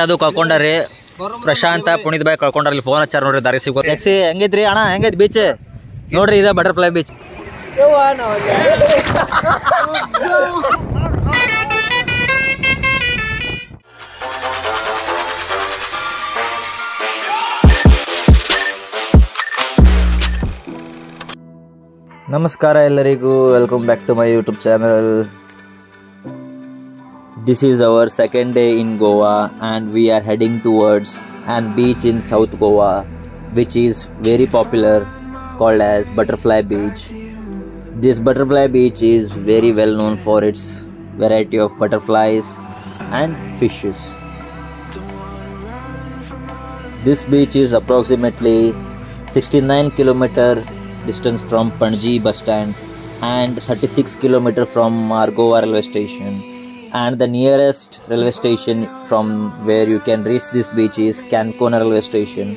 ಅದು ಕಳ್ಕೊಂಡ್ರಿ ಪ್ರಶಾಂತ ಪುನೀತ್ ಬಾಯ್ ಕಳ್ಕೊಂಡ್ರಿ ಫೋನ್ ಹಚ್ಚಾರ ನೋಡ್ರಿ ದಾರಿ ಸಿಗೋ ಟ್ಯಾಕ್ಸಿ ಹೆಂಗೈತ್ರಿ ಅಣ್ಣ ಹೆಂಗೈತಿ ಬೀಚ್ ನೋಡ್ರಿ ಇದ ಬಟರ್ಫ್ಲೈ ಬೀಚ್ ನಮಸ್ಕಾರ ಎಲ್ಲರಿಗೂ welcome back to my YouTube channel. This is our second day in Goa and we are heading towards an beach in South Goa which is very popular called as Butterfly Beach. This Butterfly Beach is very well known for its variety of butterflies and fishes. This beach is approximately 69 kilometer distance from Panji bus stand and 36 km from Margova railway station, and the nearest railway station from where you can reach this beach is Cancona railway station.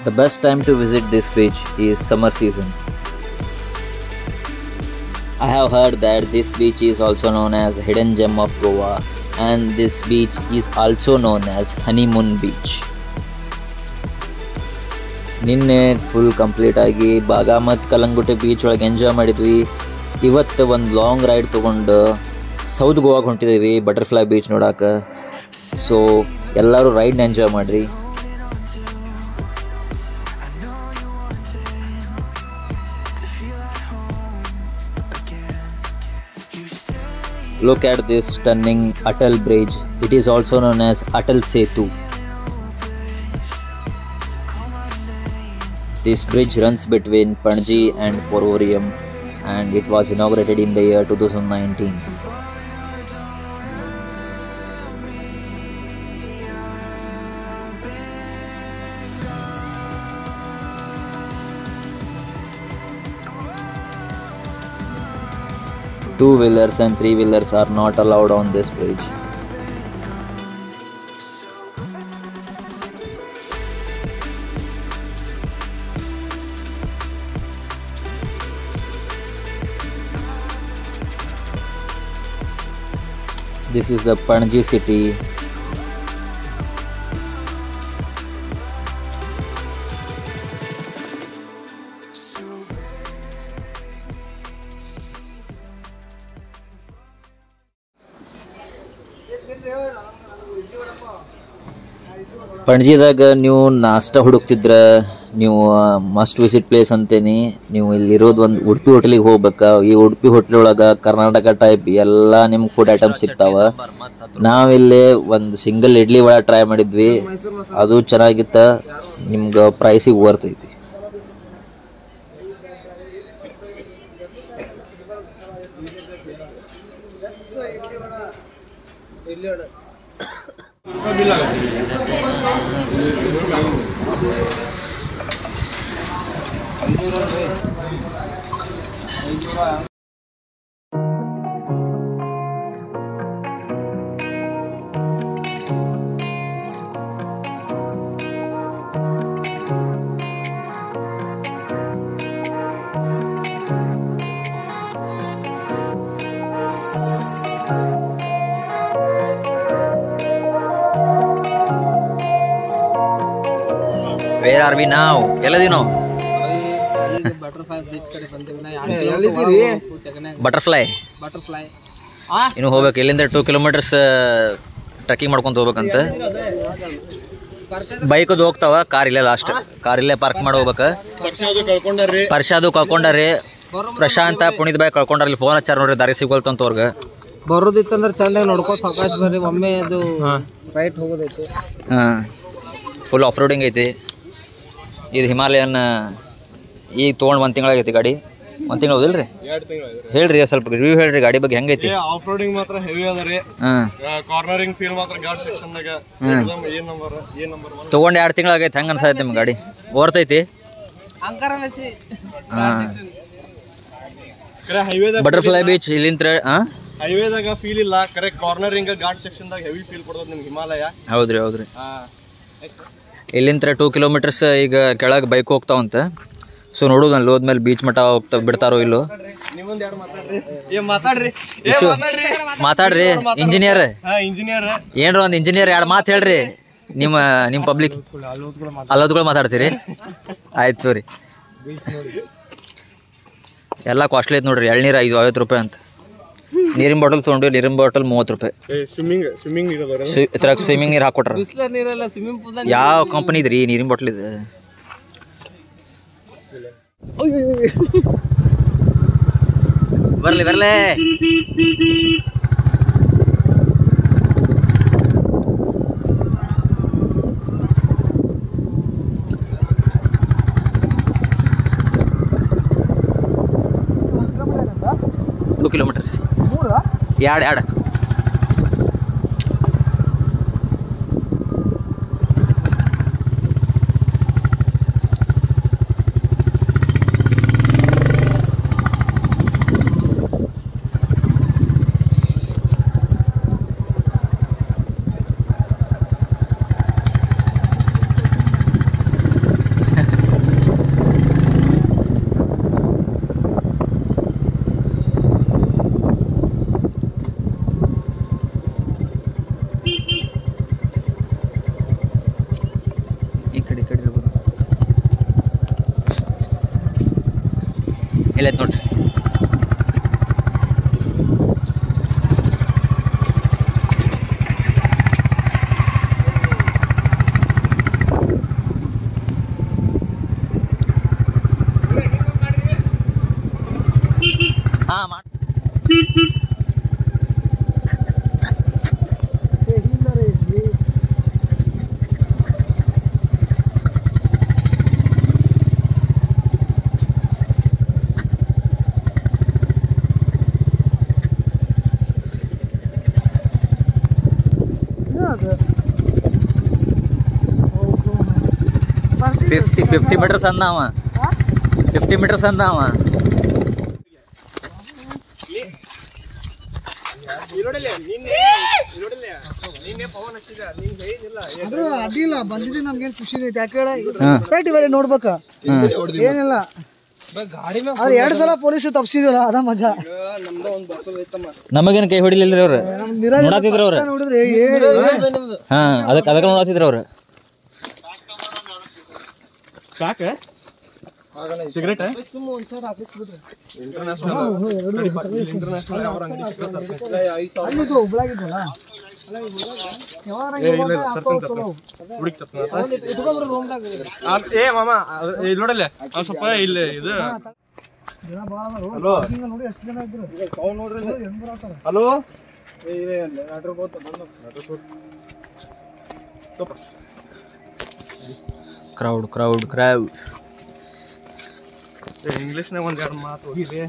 The best time to visit this beach is summer season. I have heard that this beach is also known as the hidden gem of Goa, and this beach is also known as honeymoon beach. ನಿನ್ನೆ full complete ಆಗಿ ಬಾಗ ಮತ್ತು ಕಲ್ಲಂಗುಟೆ beach ಒಳಗೆ enjoy ಮಾಡಿದ್ವಿ. ಇವತ್ತು ಒಂದು long ride ತೊಗೊಂಡು south ಗೋವಾಗೆ ಹೊಂಟಿದ್ದೀವಿ butterfly beach ನೋಡೋಕೆ. ಸೊ ಎಲ್ಲರೂ ರೈಡ್ನ ಎಂಜಾಯ್ ಮಾಡಿರಿ. Look at this stunning Atal Bridge. It is also known as Atal Setu. This bridge runs between Panji and Porvorim and it was inaugurated in the year 2019. Two-wheelers and three-wheelers are not allowed on this bridge. This is the Panji city. ಪಣಜಿದಾಗ ನೀವು ನಾಷ್ಟ ಹುಡುಕ್ತಿದ್ರ ನೀವು must visit place ಅಂತೇನಿ. ನೀವು ಇಲ್ಲಿರೋದು ಒಂದು ಉಡುಪಿ ಹೋಟೆಲಿಗೆ ಹೋಗ್ಬೇಕಾ. ಈ Udupi hotel ಒಳಗೆ ಕರ್ನಾಟಕ ಟೈಪ್ ಎಲ್ಲ ನಿಮ್ಗೆ ಫುಡ್ ಐಟಮ್ಸ್ ಸಿಗ್ತಾವ. ನಾವಿಲ್ಲಿ ಒಂದು ಸಿಂಗಲ್ ಇಡ್ಲಿ ವಡ ಟ್ರೈ ಮಾಡಿದ್ವಿ, ಅದು ಚೆನ್ನಾಗಿತ್ತ. ನಿಮ್ಗೆ ಪ್ರೈಸಿಗೆ ಬರ್ತೈತಿ. Where are we now? ಎಲ್ಲದಿ ನಾವು ಬಟರ್ಫ್ಲೈ ಬೀಚ್ ಕಡೆ ಬಂದಿವಿ. ಬಟರ್ಫ್ಲೈ ಇನ್ನು ಹೋಗ್ಬೇಕು. ಇಲ್ಲಿಂದ 2 ಕಿಲೋಮೀಟರ್ಸ್ ಟ್ರೆಕ್ಕಿಂಗ್ ಮಾಡ್ಕೊಂತ ಹೋಗ್ಬೇಕಂತ. ಬೈಕದು ಹೋಗ್ತಾವ, ಕಾರ್ ಇಲ್ಲೇ ಲಾಸ್ಟ್. ಕಾರ್ ಇಲ್ಲೇ ಪಾರ್ಕ್ ಮಾಡಿ ಹೋಗ್ಬೇಕು. ಪರ್ಷಾದು ಕಳ್ಕೊಂಡ್ರಿ ಪ್ರಶಾಂತ ಪುನೀತ್ ಬಾಯ್ ಕಳ್ಕೊಂಡ್ರಿ ಫೋನ್ ಹಚ್ಚಾರ ನೋಡ್ರಿ ದಾರಿ ಸಿಗೋಲ್ತಂತ ಅವ್ರಿಗೆ. ಬರೋದಿತ್ತಂದ್ರೆ ಚಂದಾಗಿ ನೋಡ್ಕೋ ಸಾವಕಾಶ ಬರ್ರಿ. ಒಮ್ಮೆ ಅದು ರೈಟ್ ಹೋಗೋದೈತಿ. ಫುಲ್ ಆಫ್ ರೋಡಿಂಗ್ ಐತಿ. ಇದು ಹಿಮಾಲಯನ್ ಈಗ ತೊಗೊಂಡು 1 ತಿಂಗಳಾಗೈತಿ ಗಾಡಿ. 1 ತಿಂಗಳು ಹೌದಿಲ್ರಿ? 2 ತಿಂಗಳು. ಹೇಳ್ರಿ ಸ್ವಲ್ಪ ರಿವ್ಯೂ ಹೇಳ್ರಿ ಗಾಡಿ ಬಗ್ಗೆ ಹೆಂಗೈತಿ. ಆಫ್ ರೋಡಿಂಗ್ ಮಾತ್ರ ಹೆವಿ ಅದ ರೀ. ಕಾರ್ನರಿಂಗ್ ಫೀಲ್ ಮಾತ್ರ ಗಾಡಿ ಸೆಕ್ಷನ್ದಾಗ ಎ ನಂಬರ್ ತೊಗೊಂಡು 2 ತಿಂಗಳಾಗೈತಿ. ಹೆಂಗೆ ಅನ್ಸೈತಿ ನಿಮ್ಮ ಗಾಡಿ? ಓರ್ತೈತಿ? ಬಟರ್ಫ್ಲೈ ಬೀಚ್ ಇಲ್ಲಿಂದ ಹೈವೇದಾಗ ಫೀಲ್ ಇಲ್ಲ. ಕರೆಕ್ಟ್ ಕಾರ್ನರಿಂಗ್ ಗಾಡ್ ಸೆಕ್ಷನ್ದಾಗ ಹೆವಿ ಫೀಲ್ ಕೊಡ್ತದ ನಿಮ್ಗೆ ಹಿಮಾಲಯ. ಹೌದ್ರಿ. ಇಲ್ಲಿಂದ 2 ಕಿಲೋಮೀಟರ್ಸ್ ಈಗ ಕೆಳಗೆ ಬೈಕ್ ಹೋಗ್ತಾವಂತ. ಸೊ ನೋಡೋದು ಅಲ್ಲಿ ಹೋದ್ಮೇಲೆ ಬೀಚ್ ಮಟ್ಟ ಹೋಗ್ತಾ ಬಿಡ್ತಾರೋ ಇಲ್ಲೋ. ಮಾತಾಡ್ರಿ ಇಂಜಿನಿಯರ್ ಏನ್ರ ಒಂದು ಇಂಜಿನಿಯರ್ 2 ಮಾತು ಹೇಳ್ರಿ. ನಿಮ್ಮ ಪಬ್ಲಿಕ್ ಅಲ್ಲೋದ್ಗಳು ಮಾತಾಡ್ತೀರಿ? ಆಯ್ತು ರೀ. ಎಲ್ಲ ಕಾಸ್ಟ್ಲಿ ಐತೆ ನೋಡ್ರಿ. ಎಳ್ನೀರು 50 ರೂಪಾಯಿ ಅಂತ. ನೀರಿನ ಬಾಟಲ್ ತೊಗೊಂಡು ನೀರಿನ ಬಾಟಲ್ 30 ರೂಪಾಯಿ. ಇದ್ರಾಗ ಸ್ವಿಮ್ಮಿಂಗ್ ನೀರು ಹಾಕೊಟ್ರ. ಯಾವ ಕಂಪನಿ ಇದ್ರಿ ನೀರಿನ ಬಾಟಲ್ ಇದೆ? ಬರ್ಲಿ 2 ಕಿಲೋಮೀಟರ್ಸ್. 2 ಇಲ್ಲ ನೋಡ್ರಿ. ಫಿಫ್ಟಿ ಮೀಟರ್ಸ್ ಅಂದ ಅವ. 50 ಮೀಟರ್ಸ್ ಅಂದ ಅವ. ನೋಡ್ಬೇಕ ಏನಿಲ್ಲ. 2 ಸಲ ಪೊಲೀಸ್ ತಪ್ಸಿದಿಲ್ಲ, ಅದ ಮಜಾ. ನಮಗೇನು ಕೈ ಹೊಡಿಲಿಲ್ಲ ಅವ್ರು. ನೋಡಾತಿದ್ರ ಅವ್ರು. ಹಾ ಅದಕ್ಕೆ ನೋಡಾತಿದ್ರ ಅವ್ರು. ಸಿಗರೇಟ್ ಏ ಮಾಮ ಇಲ್ಲಿ ನೋಡಲ್ಲ ಸ್ವಲ್ಪ ಇಲ್ಲಿ ಇದು. ಹಲೋ ಕ್ರೌಡ್ ಇಂಗ್ಲಿಷ್ನಾಗ 1-2 ಮಾತು ಹೋಗಿರಿ.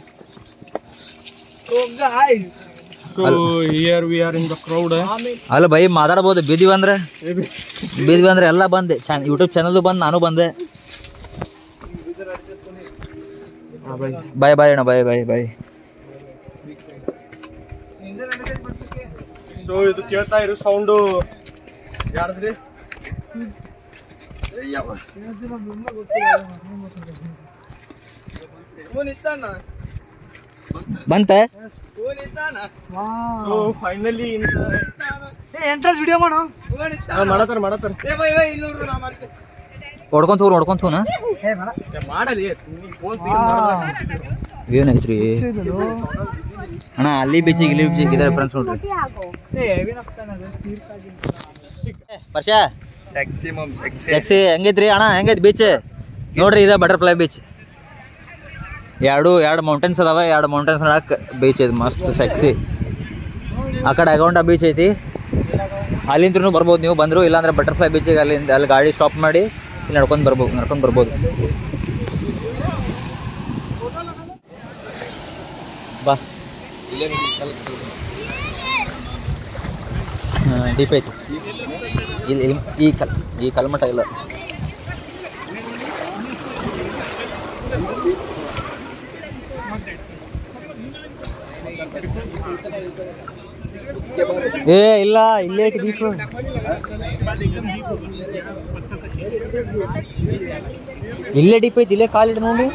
So here we are in the crowd. ಅಲ್ಲ ಬೈ ಮಾತಾಡ್ಬೋದು. ಬೀದಿವಿ ಅಂದ್ರೆ ಎಲ್ಲ ಬಂದೆ. ಯೂಟ್ಯೂಬ್ ಚಾನಲ್ದು ಬಂದು ನಾನು ಬಂದೆ. ಬಾಯ್ ಅಣ್ಣ ಬಾಯ್. ಸೊ ಇದು ಕೇಳ್ತಾ ಇರೋ ಸೌಂಡು ಯಾರ್ದ್ರಿ? ಬಂತ ಫೈನಲಿ ಎಂಟ್ರೆನ್ಸ್ ವಿಡಿಯೋ ಮಾಡು. ಮಾಡತಾರ ಹೊಡ್ಕೊಂತ ಹೋನ ಮಾಡಲಿ. ಏನೈತ್ರಿ ಅಣ್ಣ? ಅಲ್ಲಿ ಬೀಚಿಗೆ ಇಲ್ಲಿ ಬೀಚಿಗೆ ಇದಾರೆ ಫ್ರೆಂಡ್ಸ್ ನೋಡ್ರಿ. ವರ್ಷ ಸೆಕ್ಸಿ ಹೆಂಗೈತ್ರಿ ಅಣ್ಣ? ಹೆಂಗೈತಿ ಬೀಚ್ ನೋಡ್ರಿ. ಇದ ಬಟರ್ಫ್ಲೈ ಬೀಚ್. ಎರಡು ಮೌಂಟೇನ್ಸ್ ಅದಾವ. 2 ಮೌಂಟೇನ್ಸ್ ನಡಕ್ ಬೀಚ್ ಐತಿ ಮಸ್ತ್ ಸೆಕ್ಸಿ. ಆ ಕಡೆ ಅಗೌಂಟ ಬೀಚ್ ಐತಿ. ಅಲ್ಲಿಂದ್ರೂ ಬರ್ಬೋದು ನೀವು ಬಂದರು. ಇಲ್ಲಾಂದ್ರೆ ಬಟರ್ಫ್ಲೈ ಬೀಚಿಗೆ ಅಲ್ಲಿ ಗಾಡಿ ಸ್ಟಾಪ್ ಮಾಡಿ ಇಲ್ಲಿ ನಡ್ಕೊಂಡು ಬರ್ಬೋದು. ಬಾ ಡೀಪ್ ಐತಿ ಇಲ್ಲಿ. ಈ ಕಲ್ಮಠ ಇಲ್ಲ. ಇಲ್ಲ ಇಲ್ಲೇ ಐತಿ ಬೀಚ್. ಇಲ್ಲೇ ಡಿಪ್ ಐತಿ, ಇಲ್ಲೇ ಕಾಲಿಟ್ಟು ನೋಡಿ.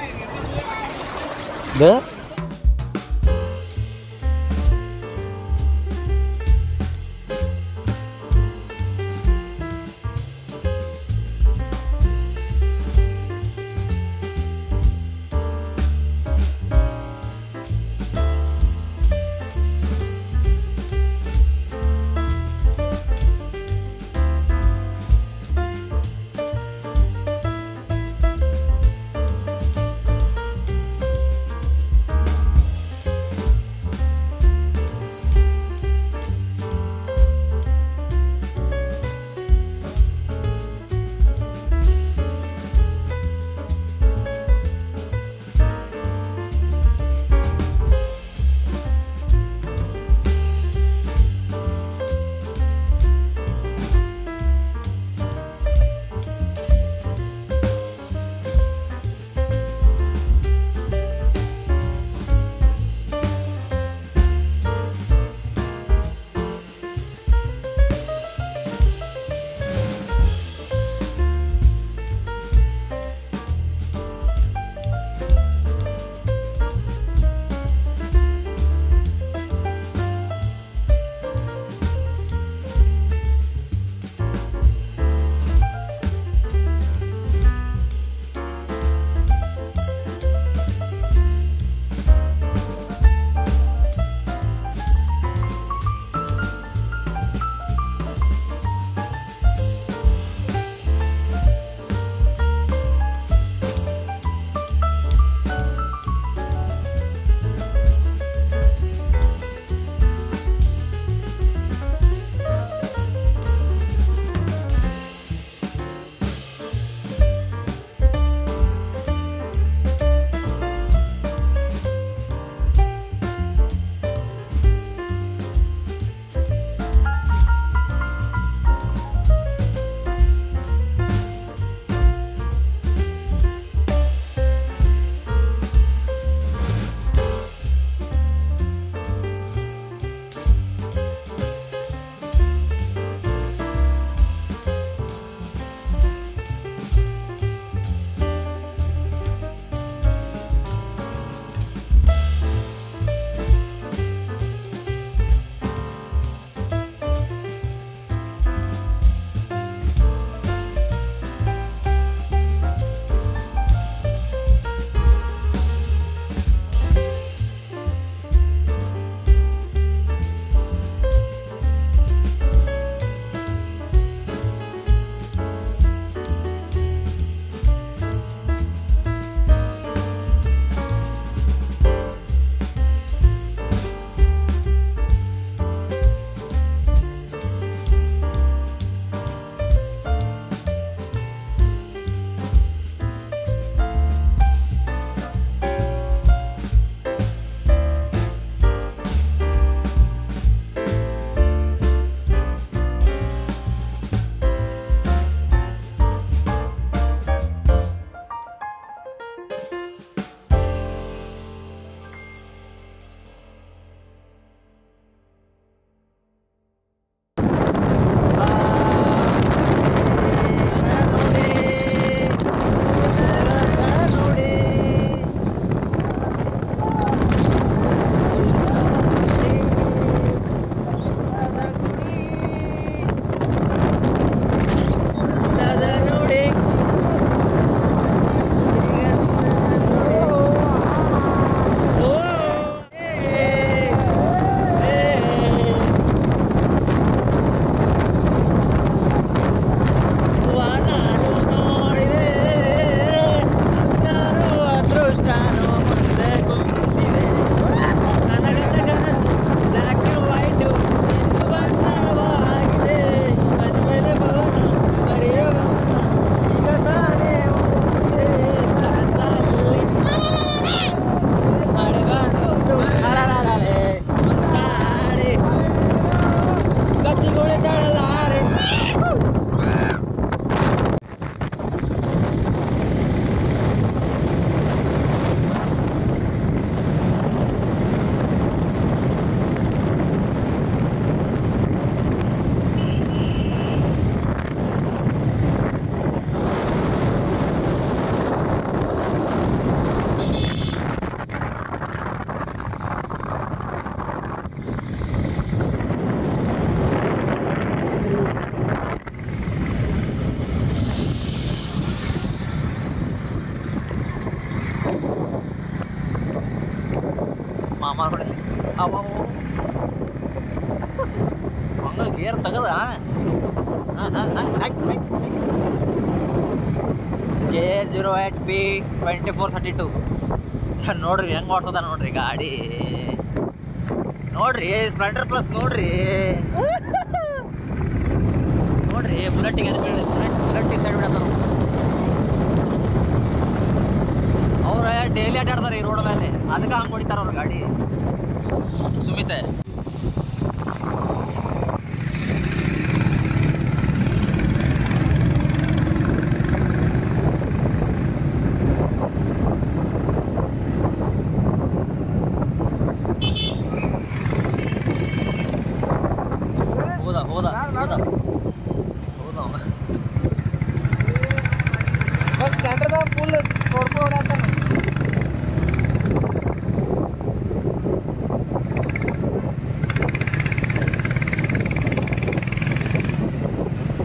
ಗೇರ್ ತಗದ K08P2432 ನೋಡ್ರಿ ಹೆಂಗ್ ಓಡ್ತದ ನೋಡ್ರಿ ಗಾಡಿ. ನೋಡ್ರಿ ಸ್ಪ್ಲೆಂಡರ್ ಪ್ಲಸ್ ನೋಡ್ರಿ ಬುಲೆಟ್ಟಿಗೆ ಬುಲೆಟ್ಟಿಗೆ ಸೈಡ್ ಬಿಡತ್ತಾರ ಅವ್ರ ಡೈಲಿ ಅಡ್ಡಾಡ್ತಾರೆ ಈ ರೋಡ್ ಮೇಲೆ, ಅದಕ್ಕೆ ಹಂಗೆ ಹೊಡಿತಾರ ಅವ್ರ ಗಾಡಿ. ಸುಮಿತೆ ಹೋದ ಫುಲ್ ನೋಡ್ಕೊಂಡು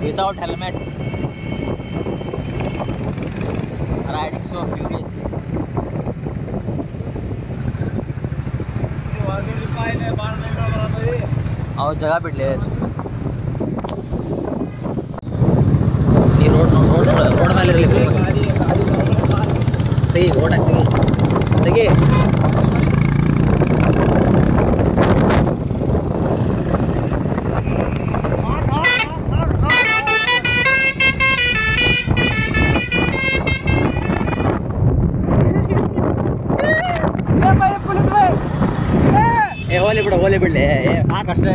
without helmet, riding so furiously. ಅವ ಜಾಗ ಬಿಡ್ಲಿ ಈ ರೋಡ್ ಮೇಲೆ ಇರಲಿ ತೆಗಿ ರೋಡ್ ತೆಗಿ ಹೋಲಿ ಬಿಡ್ಲಿ ಸಾಕಷ್ಟೇ.